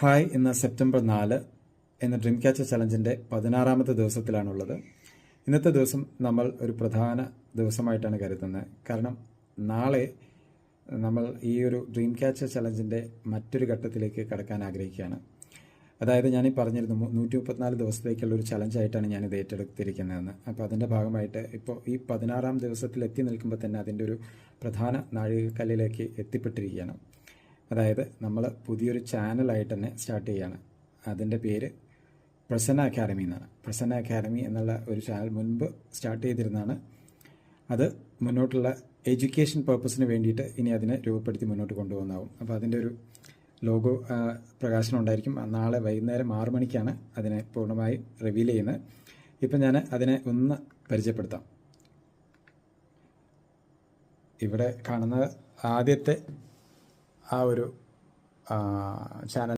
Hi, ഇന്ന് September 4 എന്ന dream catcher ചലഞ്ചിൻ്റെ 16ാമത്തെ ദിവസത്തിലാണുള്ളത്. ഇന്നത്തെ ദിവസം നമ്മൾ ഒരു പ്രധാന ദിവസമായിട്ടാണ് കരുതുന്നത്. കാരണം നാളെ നമ്മൾ ഈ ഒരു ഡ്രീം ക്യാച്ചർ ചലഞ്ചിൻ്റെ മറ്റൊരു ഘട്ടത്തിലേക്ക് കടക്കാൻ ആഗ്രഹിക്കുകയാണ്. അതായത് ഞാനീ പറഞ്ഞിരുന്നു 134 ദിവസത്തേക്കുള്ള ഒരു ചലഞ്ചായിട്ടാണ് ഞാനിത് ഏറ്റെടുത്തിരിക്കുന്നതെന്ന്. അപ്പോൾ അതിൻ്റെ ഭാഗമായിട്ട് ഇപ്പോൾ ഈ 16ാം ദിവസത്തിൽ എത്തി നിൽക്കുമ്പോൾ തന്നെ അതിൻ്റെ ഒരു പ്രധാന നാഴികക്കല്ലിലേക്ക് എത്തിപ്പെട്ടിരിക്കുകയാണ്. അതായത് നമ്മൾ പുതിയൊരു ചാനലായിട്ട് തന്നെ സ്റ്റാർട്ട് ചെയ്യുകയാണ്. അതിൻ്റെ പേര് പ്രസന്ന അക്കാഡമി എന്നാണ്. പ്രസന്ന അക്കാഡമി എന്നുള്ള ഒരു ചാനൽ മുൻപ് സ്റ്റാർട്ട് ചെയ്തിരുന്നതാണ്. അത് മുന്നോട്ടുള്ള എഡ്യൂക്കേഷൻ പർപ്പസിന് വേണ്ടിയിട്ട് ഇനി അതിനെ രൂപപ്പെടുത്തി മുന്നോട്ട് കൊണ്ടുപോകുന്നതാവും. അപ്പോൾ അതിൻ്റെ ഒരു ലോഗോ പ്രകാശനം ഉണ്ടായിരിക്കും. നാളെ വൈകുന്നേരം 6 മണിക്കാണ് അതിനെ പൂർണ്ണമായി റിവീൽ ചെയ്യുന്നത്. ഇപ്പം ഞാൻ അതിനെ ഒന്ന് പരിചയപ്പെടുത്താം. ഇവിടെ കാണുന്നത് ആദ്യത്തെ ആ ഒരു ചാനൽ